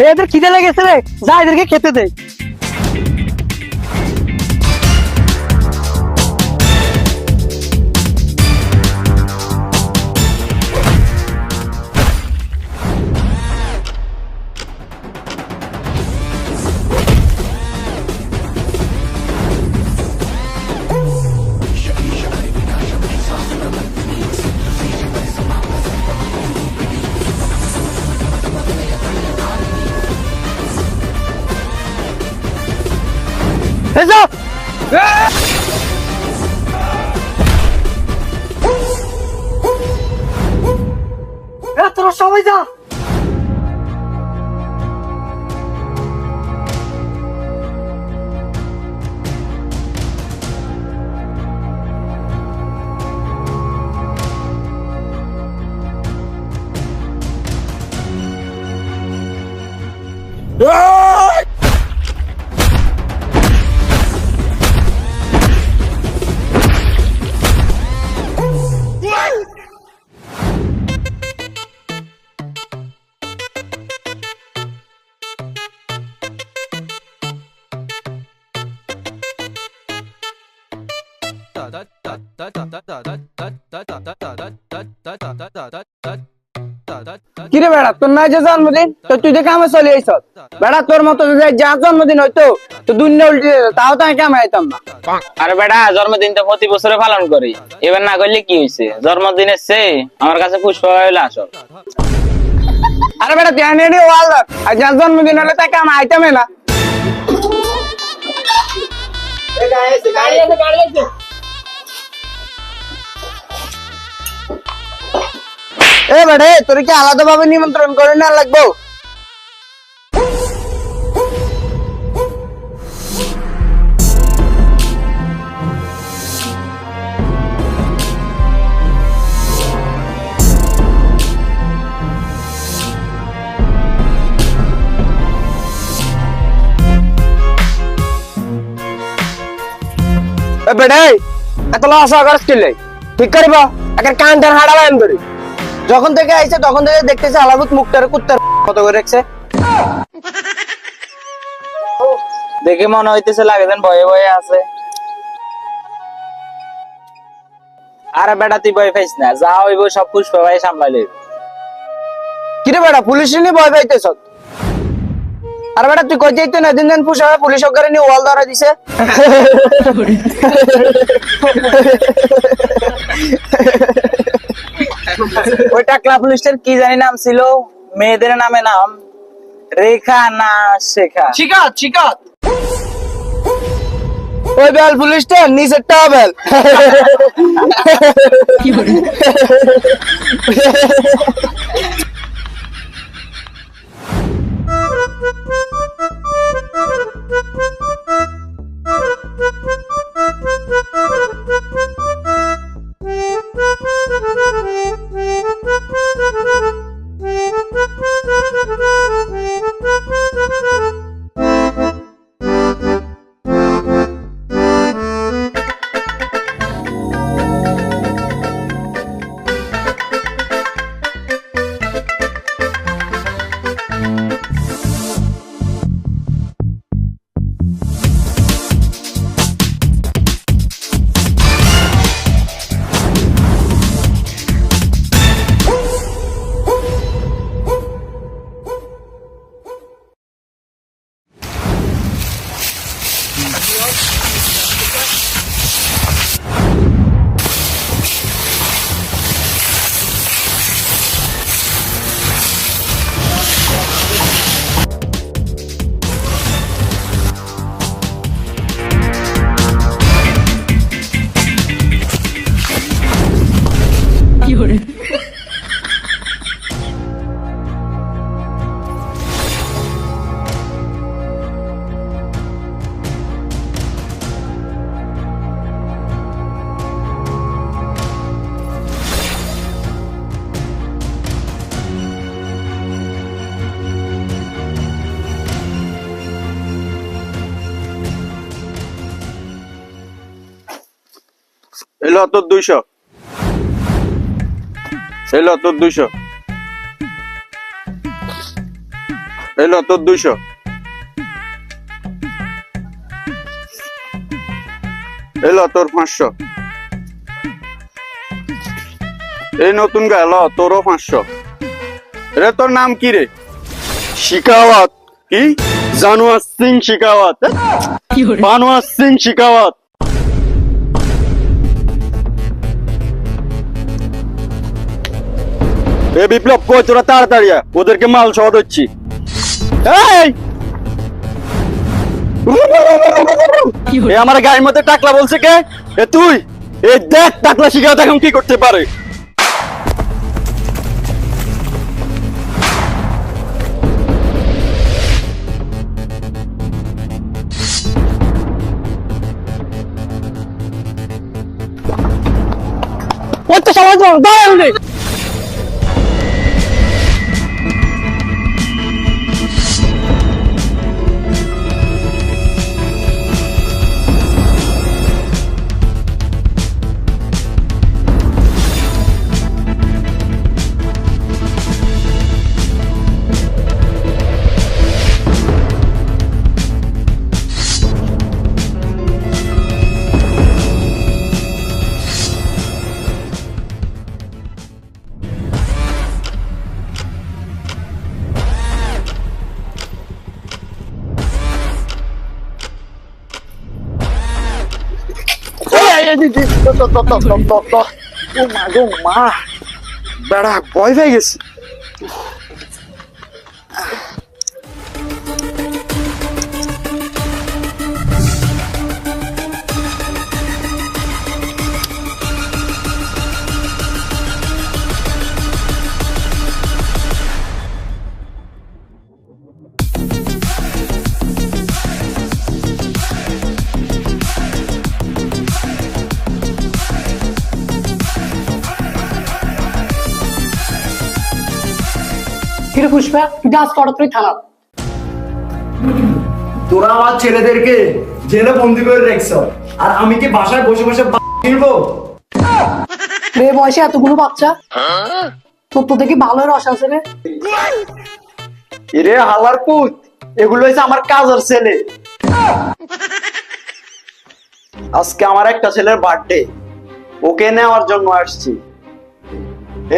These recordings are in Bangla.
এদের খিদে লেগেছে রে, যা এদেরকে খেতে দে। এসো তোরা সবাই যা। কিরে বেড়া, তোর নাই যে জন্মদিন, তো তুই যে কামে চলে আইস বেড়া। তোর মতো যার জন্মদিন হইতো তো দুনিয়া উল্টে যেত, তাও তো আমি কামে আইতাম না। আরে বেটা, জন্মদিন তো প্রতি বছরে পালন করি, এবার না করলে কি হয়েছে? জন্মদিনের চেয়ে আমার কাছে পুষ্প হইলে আসল। আরে বেটা ধ্যান নিয়ে ওয়াল আর যার জন্মদিন হলে তাকে আমি আইতামে না। এ বেড়ে, তোর কি আলাদা ভাবে নিমন্ত্রণ করে না লাগবো? বেড়ে এত আশা করাস কিলে ঠিক করিব একটা কান টান হাড়া বাইন ধরি। যখন থেকে আইছে তখন থেকে দেখতেছে আলাবুত মুখটার কুত্তার মতো করে রাখছে। দেখে মনে হইতেছে লাগে যেন ভয়ে ভয়ে আছে। আরে বেটা, তুই ভয় পাইস না, যা হইব সব পুষ্প ভাই সামলাইলে। কিরে বেটা, পুলিশ নিয়ে ভয় পাইতেছ? আরে বেটা তুই কই যাইতো না, দিন দিন পুলিশ ওখানে নিয়ে ওয়াল ধরা দিছে। ওই টাকলা পুলিশের কি জানি নাম ছিল, মেয়েদের নামে নাম রেখা না শেখা। শিকাত শিকাত ওই বেল পুলিশটা নিচেরটা বেল। এলো তোর 200, এলো তোর 200। এলো তোর 200। এলো তোর 500। এই নতুন গেল তোরও 500। রে তোর নাম কি রে? শিকাওয়াত। কি? জানোয়ার সিং শিকাওয়াত। বানোয়ার সিং শিকাওয়াত। এ বিপ্লব কই তোরা তাড়াতাড়ি আয়, ওদেরকে মাল সহ দিচ্ছি। এই এ আমার গায়ের মধ্যে টাকলা বলছে কে? এ তুই? এই দেখ টাকলা শিকাওয়াত এখন কি করতে পারে। কত সময় তো দাঁড়ান বেড়া ভয় পেয়ে গেছি। কিরে পুষ্পা, তুই আজ কড়াতড়ি থানা। তোরা আমার ছেলেদেরকে জেলে বন্দি করে রেখছ, আর আমি কি বাসায় বসে বসে কিনবো? রে বয়সে এতগুলো বাচ্চা, তোর তো দেখি ভালো রস আছে রে। এরে হালার পুত, এগুলো হচ্ছে আমার কাজের ছেলে। আজকে আমার একটা ছেলের বার্থডে, ওকে নেওয়ার জন্য আসছি।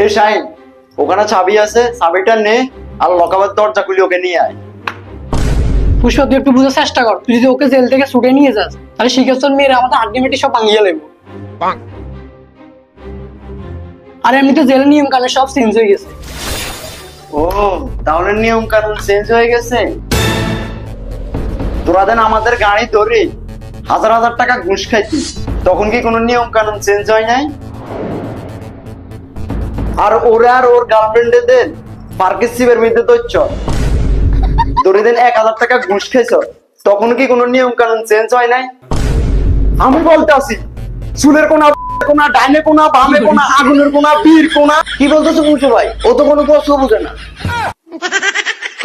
এই শাইন, ওখানে চাবি আছে, চাবিটা নে আর লকাবের দরজা খুলে ওকে নিয়ে আয়। পুষ্পা তুই একটু বুঝার চেষ্টা কর, তুই যদি ওকে জেল থেকে ছুটে নিয়ে যাস তাহলে শিখেছন মেয়েরা আমাদের আলটিমেটলি সব ভাঙিয়ে লেবো। আর এমনিতে জেলের নিয়ম কানুন সব চেঞ্জ হয়ে গেছে। ও, তাহলে নিয়ম কানুন চেঞ্জ হয়ে গেছে। তোরা দেন আমাদের গাড়ি ধরে হাজার হাজার টাকা ঘুষ খাইতি, তখন কি কোনো নিয়ম কানুন চেঞ্জ হয় নাই? আর ওরা আর ওর গার্লফ্রেন্ডেদের পার্কের সিবের মধ্যে ধরছ, ধরে দিন 1000 টাকা ঘুষ খাইছ, তখন কি কোনো নিয়ম কানুন চেঞ্জ হয় নাই? আমি বলতে আসি, চুলের কোনা কোনা, ডাইনে কোনা, বামে কোনা, আগুনের কোনা, বীর কোনা। কি বলতেছো বুঝছো ভাই? ও তো কোনো প্রশ্ন বুঝে না।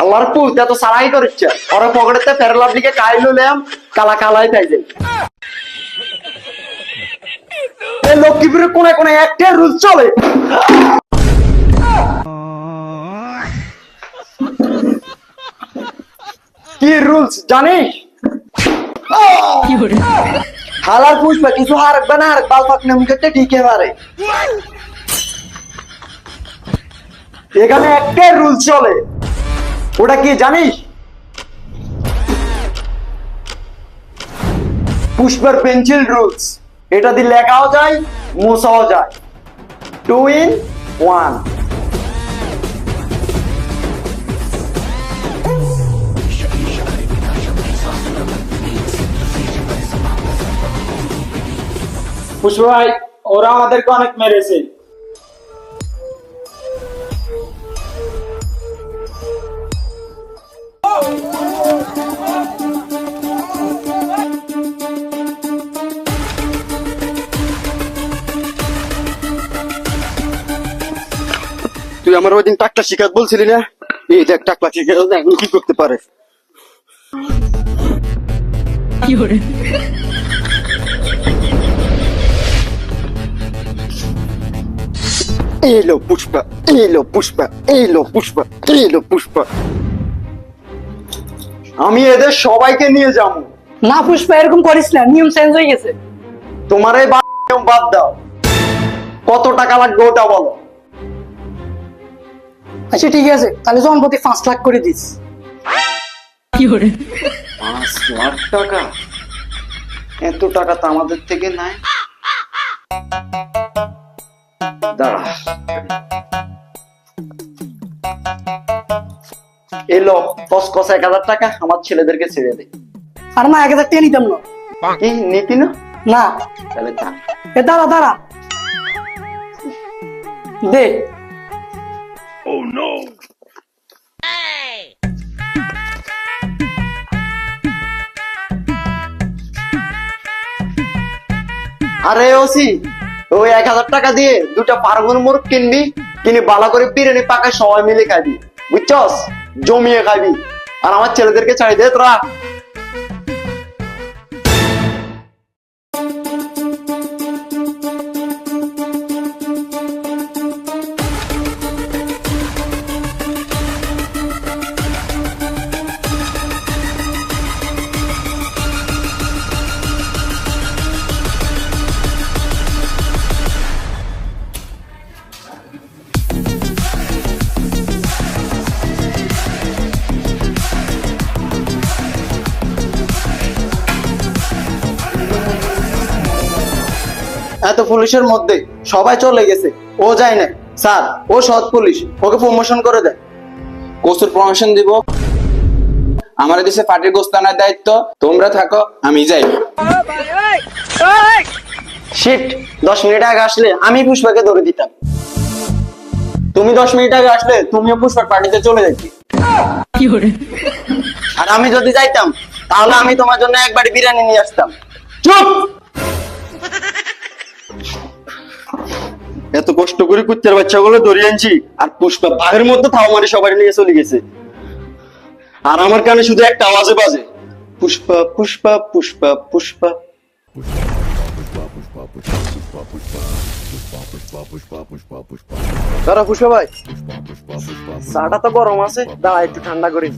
আল্লাহর পুত এত সারাই করেছে, ওরা পকেটেতে ফেরলার দিকে কাইলো ল্যাম কালা কালাই তাই যাই। এই লক্ষ্মীপুরের কোনায় কোনায় একটা রুল চলে। কি রুলস জানিস? হালার পুষ্পা কিছু হারবে না, আর বাল পাকনে মুখে টিকে পারে। এখানে একটাই রুল চলে, ওটা কি জানিস? পুষ্পার পেন্সিল রুলস। এটা দিয়ে লেখাও যায়, মোছাও যায়। 2 in 1। পুষ্পা ভাই, ওরা আমাদেরকে অনেক মেরেছে। তুই আমার ওই দিন টাকলা শিকাত বলছিলি না? এই দেখ টাকলা শিকাত এখন কি করতে পারে। এলো পুষ্পা, এলো পুষ্পা, এলো পুষ্পা, এলো পুষ্পা। আমি এদের সবাইকে নিয়ে যাবো। না পুষ্পা, এরকম করিস না, নিয়ম চেঞ্জ হয়ে গেছে। তোমার এই নিয়ম বাদ দাও, কত টাকা লাগবে ওটা বলো। আচ্ছা ঠিক আছে, তাহলে জন প্রতি 5 লাখ করে দিস। 5 লাখ টাকা? এত টাকা তো আমাদের থেকে নাই। দাঁড়া, এলো কস 1000 টাকা আমার ছেলেদেরকে ছেড়ে দে। আর না, 1000 টাকা নিতাম না। কি নীতি না? না। তাহলে থাক। এ দাঁড়া দাঁড়া, দে। আরে ওসি, ওই 1000 টাকা দিয়ে 2টা পারগুন মোরগ কিনবি, কিনে বালা করে বিরিয়ানি পাকায় সবাই মিলে খাবি, বুঝছস? জমিয়ে খাবি। আর আমার ছেলেদেরকে ছাড়ি দে তোরা। এত পুলিশের মধ্যে সবাই চলে গেছে, ও যায় না। স্যার, ও সৎ পুলিশ, ওকে প্রমোশন করে দেয়। কসুর প্রমোশন দিব? আমার দেশে পার্টির গোস্তানার দায়িত্ব, তোমরা থাকো, আমি যাই। শিট, 10 মিনিট আগে আসলে আমি পুষ্পাকে ধরে দিতাম। তুমি 10 মিনিট আগে আসলে তুমিও পুষ্পার পার্টিতে চলে যেতি। আর আমি যদি যাইতাম তাহলে আমি তোমার জন্য একবারই বিরিয়ানি নিয়ে আসতাম। চুপ! এত কষ্ট করে কুত্তার বাচ্চাগুলো ধরে আনছি, আর পুষ্পা বাঘের মধ্যে থাও মারি সবাই নিয়ে চলে গেছে। আর আমার কানে শুধু একটা আওয়াজে বাজে, পুষ্পা পুষ্পা পুষ্পা পুষ্পা। দাঁড়া পুষ্পা ভাই, চাটা তো গরম আছে, দাঁড়া একটু ঠান্ডা করি।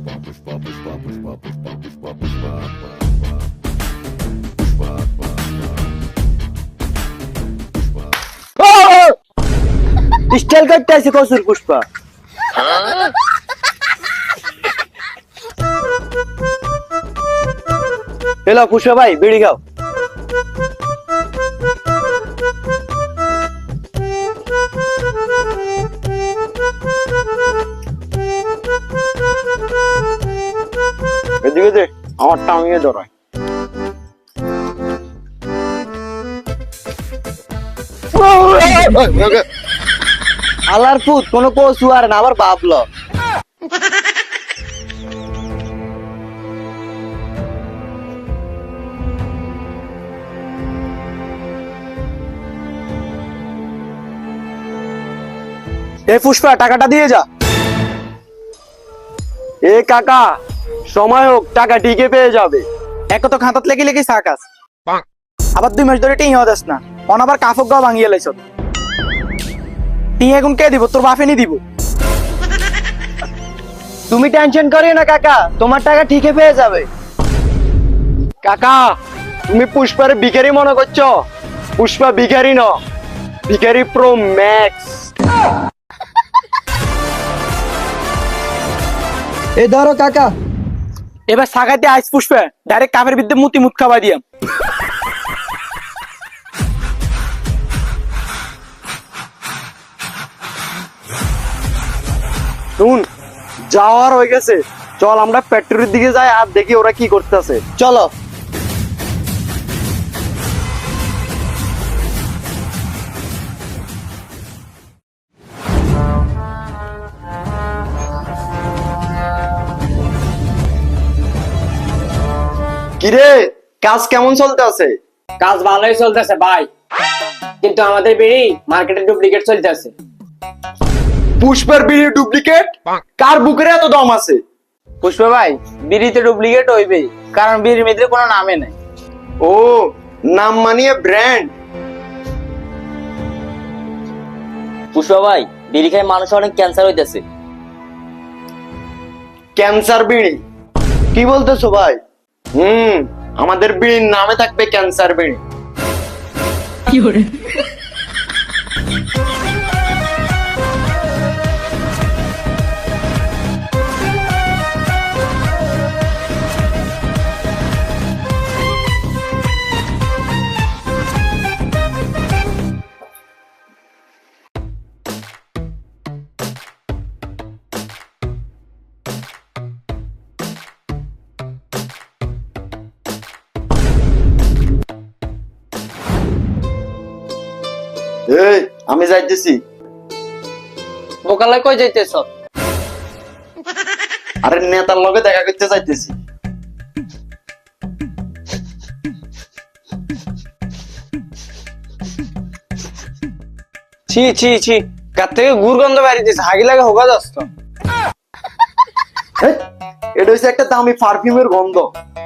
স্টাইল করতে আছে কসুর পুষ্পা। হেলো পুষ্পা ভাই, বিড়ি খাও। এদিকে দে, আমার টাঙিয়ে ধরায়। আলার পুত, কোনো কসু আর না, আবার ভাবলো। এ পুষ্পা, টাকাটা দিয়ে যা। এ কাকা, সময় হোক, টাকা ঠিকই পেয়ে যাবে। এক তো খাতাত লেগে লেগে সাকাস, আবার 2 মাস ধরে টিং হদাস না, অন আবার কাফক গাও ভাঙিয়ে লাইছ। টিং এখন কে দিব? তোর বাপে নি দিব। তুমি টেনশন করিও না কাকা, তোমার টাকা ঠিকই পেয়ে যাবে। কাকা, তুমি পুষ্পার ভিখারি মনে করছো? পুষ্পা ভিখারি ন, ভিখারি প্রো ম্যাক্স। এ ধরো কাকা, এবার সাগাইতে আইস পুষ্পে ডাইরেক্ট কাপের বিদ্যে মুতি মুত খাওয়াই দিয়াম। শুন, যাওয়ার হয়ে গেছে, চল আমরা ফ্যাক্টরির দিকে যাই আর দেখি ওরা কি করতেছে। চলো। কিরে, কাজ কেমন চলতে আছে? কাজ ভালোই চলতেছে ভাই, কিন্তু আমাদের বিড়ি মার্কেটে ডুপ্লিকেট চলতেছে। পুষ্পার বিড়ি ডুপ্লিকেট? কার বুকের এত দম আছে? পুষ্পা ভাই, বিড়িতে ডুপ্লিকেট হইবে, কারণ বিড়ির মধ্যে কোনো নামে নাই। ও, নাম মানিয়ে ব্র্যান্ড। পুষ্পা ভাই, বিড়ি খাই মানুষ অনেক ক্যান্সার হইতেছে। ক্যান্সার বিড়ি? কি বলতেছো ভাই? আমাদের বিড়ির নামে থাকবে ক্যান্সার বিড়ি। এই আমি যাইতেছি। বোকালে কই যাইতেছ? আরে নেতার লগে দেখা করতে যাইতেছি। ছি ছি ছি, কার থেকে গুরগন্ধ বাড়িতেছে, হাগি লাগে হোকা যাস তো। হেৎ, এটা হচ্ছে একটা দামি পারফিউমের গন্ধ,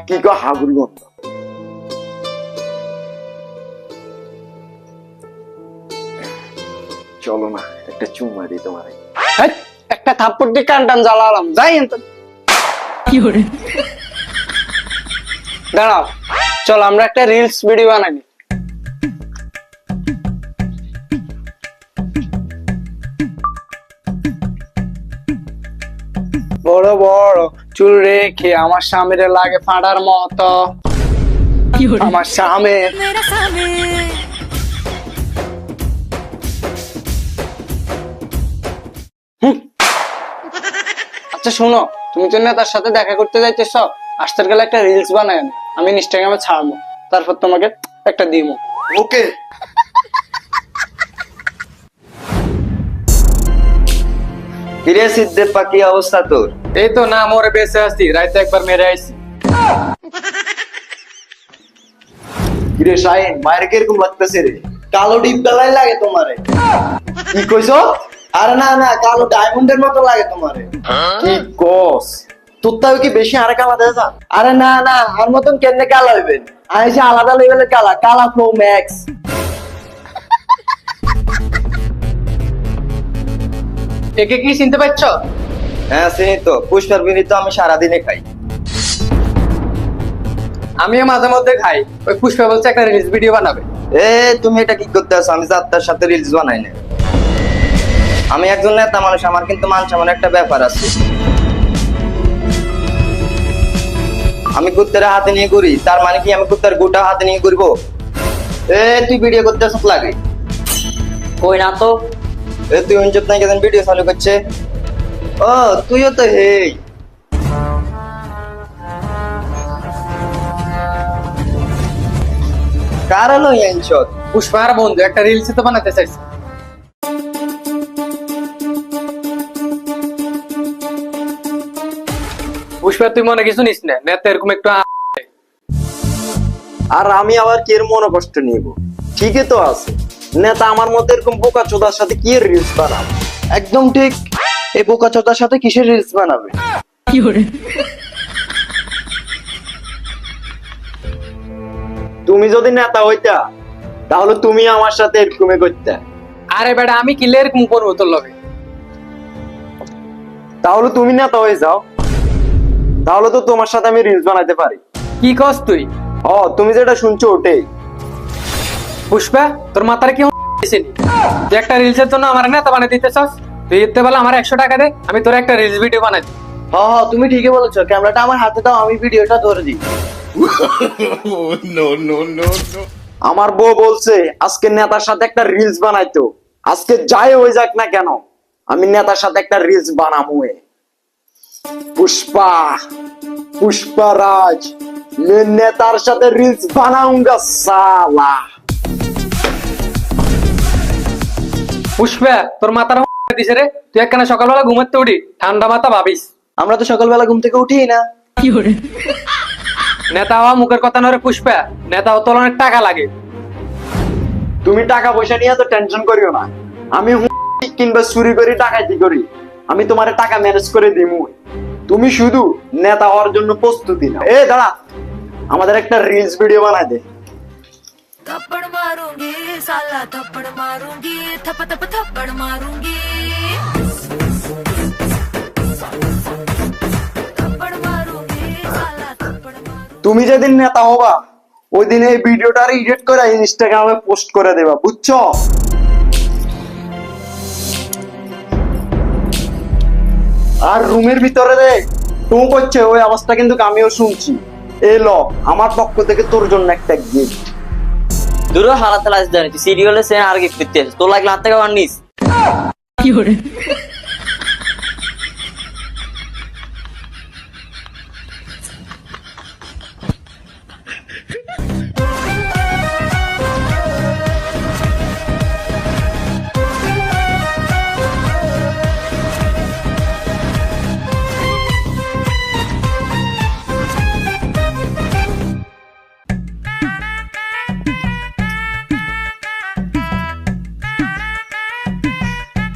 কি কো হাগুর গন্ধ। চলো না একটা চুম্মা দিই তোমারে। হেৎ, একটা থাপ্পড় দিয়ে কান টান জ্বালালাম, যাই এনতে। দাঁড়াও, চল আমরা একটা রিলস ভিডিও বানাই। বড় বড় চুল রেখে আমার স্বামীরে লাগে ফাঁড়ার মতো, আমার স্বামী। আচ্ছা শোনো, তুমি তো নেতার সাথে দেখা করতে যাইতেছ, আজকের গেলে একটা রিলস বানাই, আমি ইনস্টাগ্রামে ছাড়বো, তারপর তোমাকে একটা দিবো। ওকে। কিরে সিদ্ধের পাকি অবস্থা তোর? এই তো না মরে বেঁচে আছি, রাইতে একবার মেরে আইছি। কিরে শাহিন, মায়ের কিরকম লাগতেছে রে? কালো ডিপ বেলায় লাগে তোমারে। কি কইছো? আরে না না, কালো ডায়মন্ডের মতো লাগে তোমারে। কি কস? তোর তাও কি বেশি আরে কালা দেখা যায়? আরে না না, আর মতন কেমনে কালা হইবেন? আইসে আলাদা লেভেলের কালা, কালা ফ্লো ম্যাক্স। একে কি চিনতে পারছ? হ্যাঁ চিনি তো, পুষ্পার বিনি তো আমি সারাদিনে খাই। আমিও মাঝে মধ্যে খাই। ওই পুষ্পা বলছে একটা রিলস ভিডিও বানাবে। এ তুমি এটা কি করতে আছো? আমি যাত্রার সাথে রিলস বানাই না। আমি একজন নেতা মানুষ, আমার কিন্তু মান সম্মানের একটা ব্যাপার আছে। আমি কুত্তার হাতে নিয়ে ঘুরি, তার মানে কি আমি কুত্তার গোটা হাতে নিয়ে ঘুরবো? এ তুই ভিডিও করতে আসত লাগে? কই না তো। এ তুই অঞ্চত নাই কেন ভিডিও চালু করছে? ও তুইও তো হেই। কার হলো অঞ্চত? পুষ্পার বন্ধু একটা রিলস তো বানাতে চাইছে। পুষ্পা তুই মনে কিছু নিস না, নেতা এরকম একটু আর আমি আবার কি এর মনোকষ্ট নিব? ঠিকই তো আছে, নেতা আমার মতো এরকম বোকা চোদার সাথে কি রিলস বানাবে? একদম ঠিক, এই বোকা চোদার সাথে কিসের রিলস বানাবে? তুমি যদি নেতা হইতা তাহলে তুমি আমার সাথে এরকমই করতে। আরে বেটা আমি কি এরকম করবো তোর লগে? তাহলে তুমি নেতা হয়ে যাও, তাহলে তো তোমার সাথে আমি রিলস বানাইতে পারি। কি কস তুই? ও তুমি যেটা শুনছো ওটাই। পুষ্পা তোর মাথার কি হইছেনি? তুই একটা রিলসের জন্য আমার নেতা বানাই দিতে চাস? তুই এতে বলে আমার 100 টাকা দে, আমি তোর একটা রিলস ভিডিও বানাই দিই। হ্যাঁ হ্যাঁ তুমি ঠিকই বলেছো, ক্যামেরাটা আমার হাতে দাও, আমি ভিডিওটা ধরে দিই। আমার বউ বলছে আজকে নেতার সাথে একটা রিলস বানাইতো, আজকে যাই হয়ে যাক না কেন আমি নেতার সাথে একটা রিলস বানাবো। পুষ্পা, পুষ্পারাজ, मैं নেতার সাথে রিলস বানাऊंगा সালা। পুষ্পা তোর মাথার দিছে রে, তুই একখানা সকালবেলা ঘুমাতে উঠি ঠান্ডা মাথা ভাবিস। আমরা তো সকালবেলা ঘুম থেকে উঠি না। নেতা হওয়া মুখের কথা নয় রে পুষ্পা, নেতা হতে হলে অনেক টাকা লাগে। তুমি টাকা পয়সা নিয়ে তো টেনশন করিও না, আমি কিংবা চুরি করি ডাকাতি করি, আমি তোমার টাকা ম্যানেজ করে দিমু। তুমি শুধু নেতা হওয়ার জন্য প্রস্তুতি নাও। এ দাঁড়া, আমাদের একটা রিলস ভিডিও বানাই দে। थप्पड़ मारूंगी साला थप्पड़ मारूंगी थप थप थप्पड़ मारूंगी थप्पड़ मारूंगी साला তুমি যেদিন নেতা হবা ওই দিন এই ভিডিওটা এডিট করে ইনস্টাগ্রামে পোস্ট করে দেবা, বুঝছো? আর রুমের ভিতরে রে টু করছে ওই অবস্থা কিন্তু আমিও শুনছি। এলো আমার পক্ষ থেকে তোর জন্য একটা গিফট। দূরে হারাতে লাগছে জানি তুই সিরিয়ালে সে আর গিফট দিতে আসিস। তোর লাগলে হাত থেকে আমার নিস।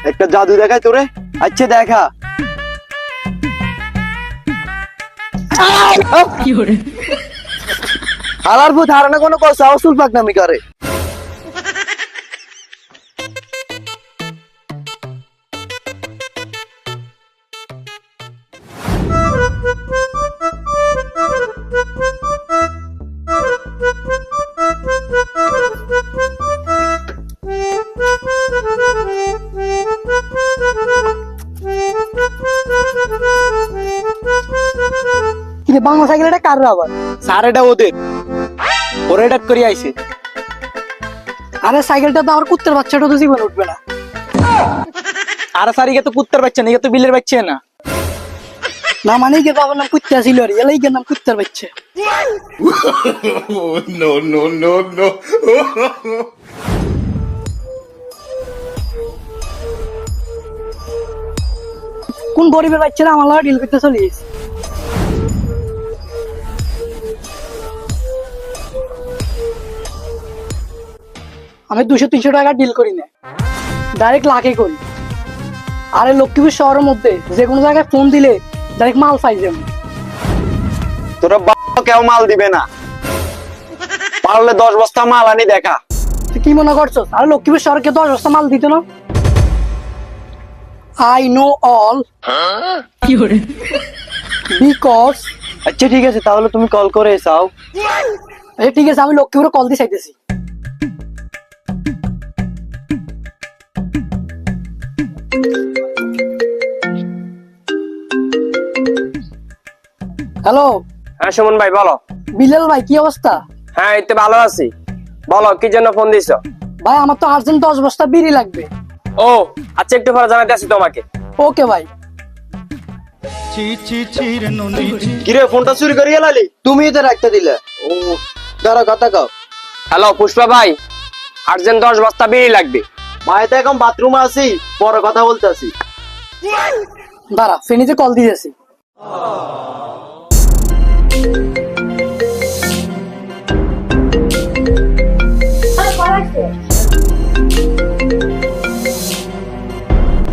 একটা জাদু দেখাই তোরে। আচ্ছা দেখা। হালার ভূত হারানো কোনো কথা অসুল পাকনামি করে। বাংলা সাইকেল এটা কার আবার? স্যার এটা ওদের, ওরা এটা করে আইছে। আরে সাইকেলটা তো আমার কুত্তার বাচ্চাটা তো জীবনে উঠবে না। আর স্যার ইগে তো কুত্তার বাচ্চা না, ইগে তো বিলের বাচ্চা না। না মানে কি বাবার নাম কুত্তা ছিল আর এলাই কি নাম কুত্তার বাচ্চা। কোন গরিবের বাচ্চারা আমার লাগা ডিল করতে চলিস? আমি 200-300 টাকা ডিল করি না, ডাইরেক্ট লাখে করি। আরে লক্ষ্মীপুর শহরের মধ্যে যে কোনো জায়গায় ফোন দিলে ডাইরেক্ট মাল পাই যাবে। তোরা কেউ মাল দিবে না, পারলে 10 বস্তা মাল আনি দেখা। তুই কি মনে করছো আরে লক্ষ্মীপুর শহরকে 10 বস্তা মাল দিত না? I know all because. আচ্ছা ঠিক আছে, তাহলে তুমি কল করে চাও। ঠিক আছে, আমি লক্ষ্মীপুরে কল দিয়ে চাইতেছি। হ্যালো। হ্যাঁ সুমন ভাই বলো। বিলাল ভাই কি অবস্থা? হ্যাঁ এই তো ভালো আছি। বলো কি জন্য ফোন দিছো? ভাই আমার তো আর্জেন্ট 10 বস্তা বিড়ি লাগবে। ও আচ্ছা, একটু পরে জানাতে আসি তোমাকে। ওকে ভাই। কিরে ফোনটা চুরি করে গেলালি? তুমি তো রাখতে দিলে। ও দাঁড়া কথা কও। হ্যালো পুষ্পা ভাই, আর্জেন্ট 10 বস্তা বিড়ি লাগবে। ভাই তো এখন বাথরুমে আছি, পরে কথা বলতে আছি। দাঁড়া ফেনীতে কল দিয়েছি।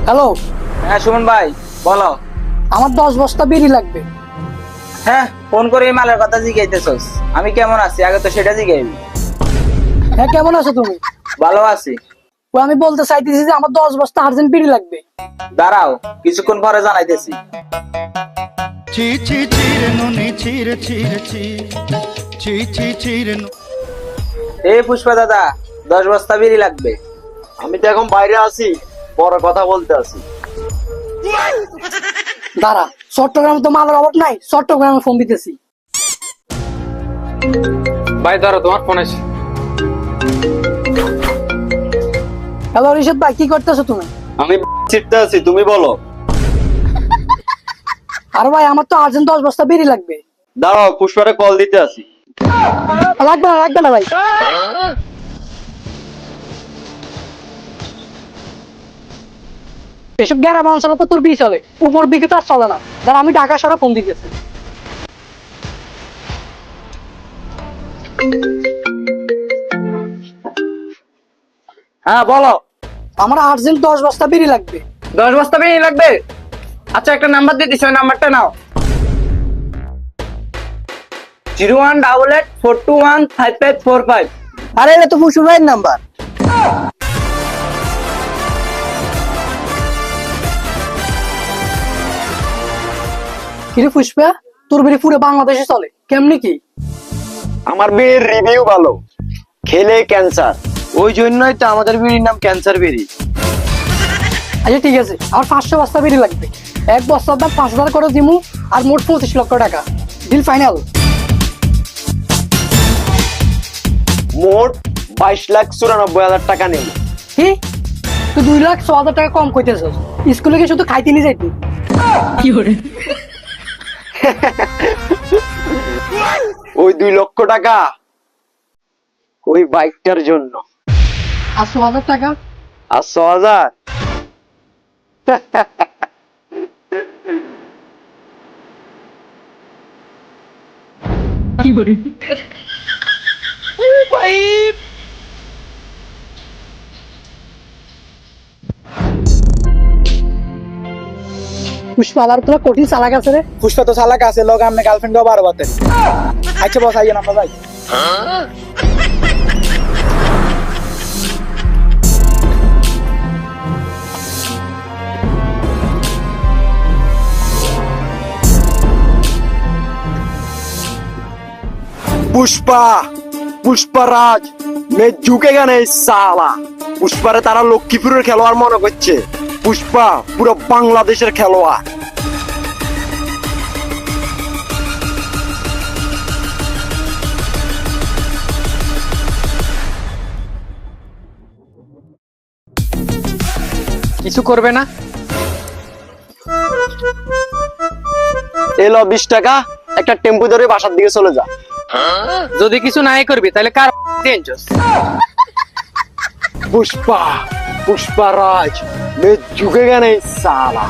হ্যালো। হ্যাঁ সুমন ভাই বলো। আমার 10 বস্তা বিড়ি লাগবে। হ্যাঁ ফোন করে এই মালের কথা জিজ্ঞাইতেছস, আমি কেমন আছি আগে তো সেটা জিজ্ঞাইবি। হ্যাঁ কেমন আছো তুমি? ভালো আছি। ও আমি বলতে চাইতেছি যে আমার 10 বস্তা আর্জেন্ট বিড়ি লাগবে। দাঁড়াও কিছুক্ষণ পরে জানাইতেছি। এই পুষ্পা দাদা 10 বস্তা বিড়ি লাগবে। আমি তো এখন বাইরে আছি, পরে কথা বলতে আছি। দাঁড়া, চট্টগ্রামে তো মালের অভাব নাই, চট্টগ্রামে ফোন দিতেছি। ভাই ধরো তোমার ফোন আছে। হ্যালো রিশাদ ভাই, কি করতেছো তুমি? আমি চিটতে আছি, তুমি বলো। আর ভাই আমার তো আর্জেন্ট 10 বস্তা বিড়ি লাগবে। দাঁড়াও পুষ্পারে কল দিতে আসি। লাগবে না ভাই। এসব গ্যারাম অঞ্চলে তো তোর বিয়ে চলে, উপর দিকে তো আর চলে না। দাঁড়া আমি ঢাকা শহরে ফোন দিতেছি। হ্যাঁ বলো। আমার আর্জেন্ট 10 বস্তা বিড়ি লাগবে। 10 বস্তা বিড়ি লাগবে? আচ্ছা একটা নাম্বার দিয়ে দিচ্ছি, ওই নাম্বারটা নাও। 018842155545। আরে এটা তো ফুসুর ভাইয়ের নাম্বার। কিরে পুষ্পা, তোর বিড়ি পুরো বাংলাদেশে চলে, কেমনি কি? আমার বিড়ির রিভিউ ভালো, খেলে ক্যান্সার, ওই জন্যই তো আমাদের বিড়ির নাম ক্যান্সার বিড়ি। আচ্ছা ঠিক আছে, আমার 500 বস্তা বিড়ি লাগবে। এক বস্তার দাম 5,000 করে দিমু, আর মোট 25 লক্ষ টাকা। Deal final. মোট 22,94,000 টাকা নেব। কি তুই 2,06,000 টাকা কম কইতেছস? স্কুলে গিয়ে শুধু খাইতে নিয়ে যাইতি। ওই 2 লক্ষ টাকা ওই বাইকটার জন্য, আর 6,000 টাকা আর 6,000 পুষ্পা আলার তোরা কঠিন চালাক আছে রে। পুষ্পা তো চালাক আছে, লোক আমনে গার্লফ্রেন্ডও বারো বাতে। আচ্ছা বস, আইয়েন আমরা যাই। পুষ্পা, পুষ্পারাজ, মে ঝুঁকেগা নেই সালা। পুষ্পারে তারা লক্ষ্মীপুরের খেলোয়াড় মনে করছে, পুষ্পা পুরো বাংলাদেশের খেলোয়াড়। কিছু করবে না? এলো 20 টাকা, একটা টেম্পু ধরে বাসার দিকে চলে যা। যদি কিছু নাই করবি তাহলে কার টেনছস? পুষ্পা, পুষ্পারাজ, মে ঝুঁকেগা নেই সালা।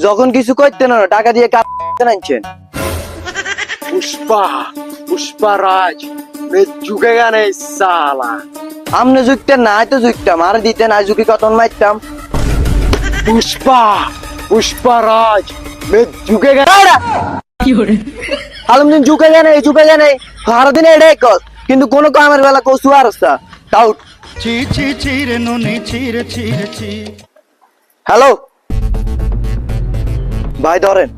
যখন কিছু করতে না টাকা দিয়ে আনছেন। পুষ্পা, পুষ্পারাজ, মে ঝুঁকেগা নেই সালা। আমনে ঝুঁকতেন না, তো ঝুঁকতাম, আর দিতেন আর ঝুঁকি কত মারতাম। পুষ্পা, পুষ্পারাজ, মে ঝুঁকেগা আলমদিন ঝুঁকেগা নেই, ঝুঁকেগা নেই, সারাদিন এটাই কস, কিন্তু কোনো কামের বেলা কসু আর ডাউট। হ্যালো ভাই, ধরেন।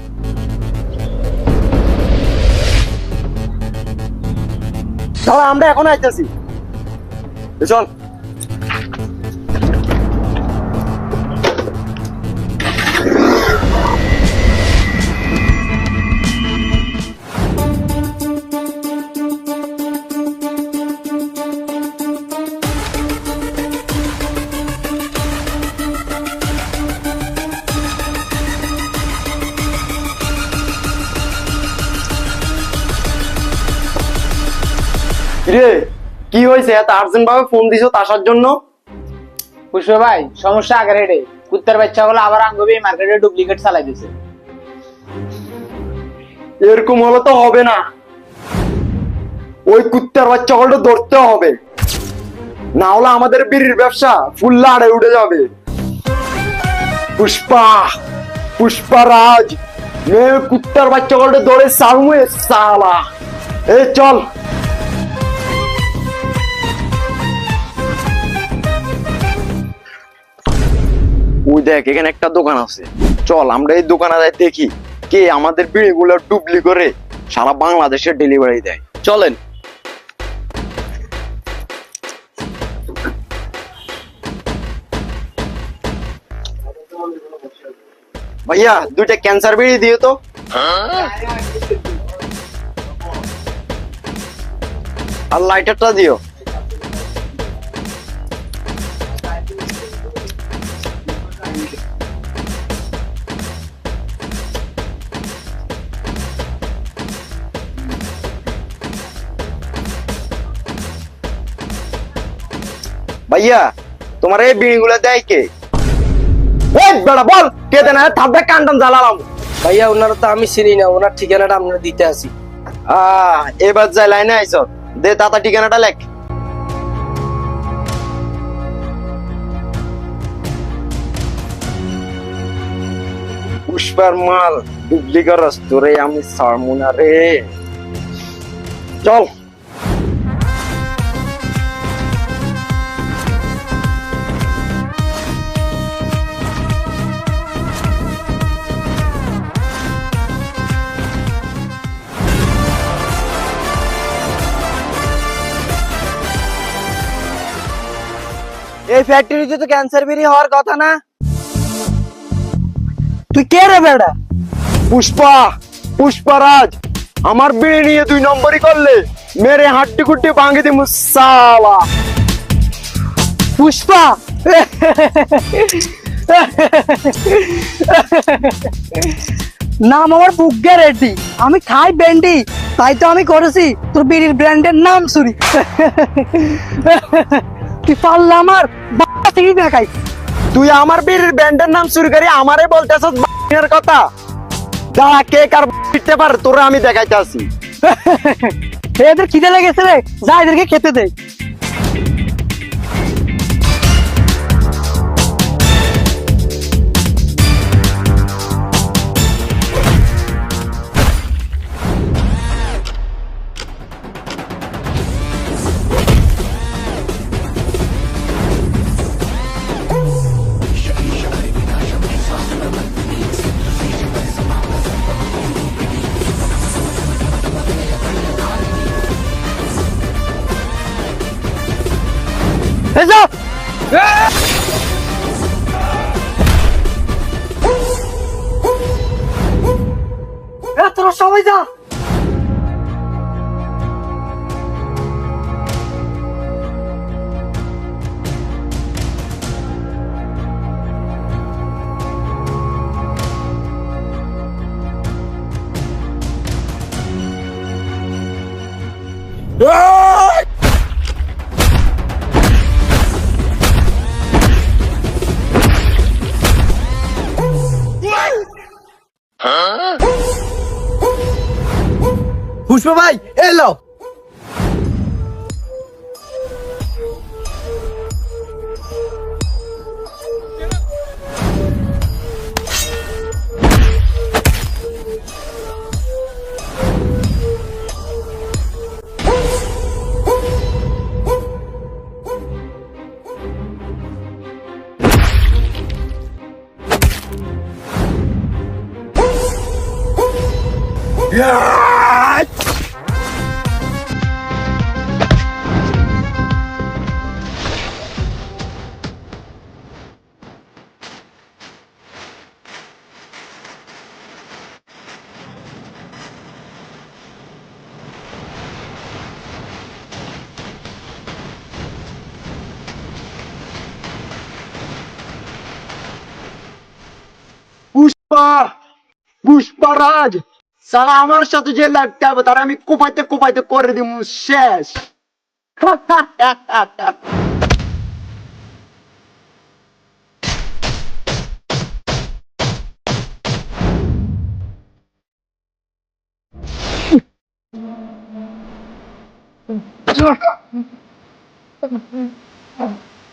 ধর, আমরা এখন আইতেছি, চল। রে কি হয়েছে, এত আর্জেন্ট ভাবে ফোন দিছো আসার জন্য? পুষ্পা ভাই, সমস্যা আগের হেডে কুত্তার বাচ্চা গুলো আবার আঙ্গবি মার্কেটে ডুপ্লিকেট চালাই দিছে। এরকম হলে তো হবে না, ওই কুত্তার বাচ্চাগুলো ধরতে হবে, না হলে আমাদের বিড়ির ব্যবসা ফুল লাড়ে উঠে যাবে। পুষ্পা, পুষ্পারাজ, মেয়ে কুত্তার বাচ্চাগুলো ধরে সালমুয়ে সালা। এ চল। ওই দেখ, এখানে একটা দোকান আছে, চল আমরা এই দোকানে যাই, দেখি কে আমাদের বিড়িগুলো ডুপ্লি করে সারা বাংলাদেশে ডেলিভারি দেয়। চলেন। ভাইয়া 2টা ক্যান্সার বিড়ি দিও তো। আর লাইটারটা দিও। ভাইয়া তোমার এই বিড়িগুলো দেয় কে? বেড়া বল কে দেন, থাকবে কান্ডন জ্বালালাম। ভাইয়া ওনারা তো আমি চিনি না, ওনার ঠিকানাটা আমরা দিতে আসি। এবার যাই লাইনে আইস, দে তাতা ঠিকানাটা লেখ। পুষ্পার মাল ডুপ্লিকেট তোরে আমি সারমুনা রে। চল। এই ফ্যাক্টরিতে তো ক্যান্সার বেরি হওয়ার কথা না। তুই কে রে বেটা? পুষ্পা, পুষ্পারাজ, আমার বিড়ি নিয়ে 2 নম্বরই করলে মেরে হাড্ডি কুট্টি ভাঙে দিমু সালা। পুষ্পা? নাম আমার বুগ্গে রেডি, আমি খাই ব্যান্ডি, তাই তো আমি করেছি তোর বিড়ির ব্র্যান্ডের নাম চুরি। তুই পারলে আমার বাবা থেকে দেখাই। তুই আমার বিড়ির ব্যান্ডের নাম চুরি করে আমারে বলতেছস এর কথা? দাঁড়া, কে কার পিটতে পারে তোরা আমি দেখাইতে আসি। এদের খিদে লেগেছে রে, যা এদেরকে খেতে দে। এসো। তোরা সবাই যা। পুষ্পা ভাই এলো। পুষ্পা, পুষ্পারাজ, সারা আমার সাথে যে লাগতে হবে তারা আমি কোপাইতে কোপাইতে করে দিব শেষ।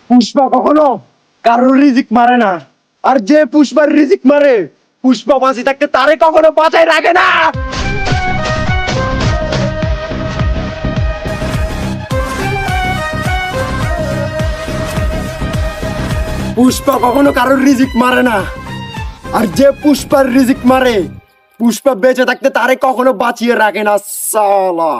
পুষ্পা কখনো কারোর রিজিক মারে না, আর যে পুষ্পার রিজিক মারে পুষ্পা বাঁচি থাকতে তারে কখনো বাঁচাই রাখে না। পুষ্পা কখনো কারোর রিজিক মারে না, আর যে পুষ্পার রিজিক মারে পুষ্পা বেঁচে থাকতে তারে কখনো বাঁচিয়ে রাখে না সালা।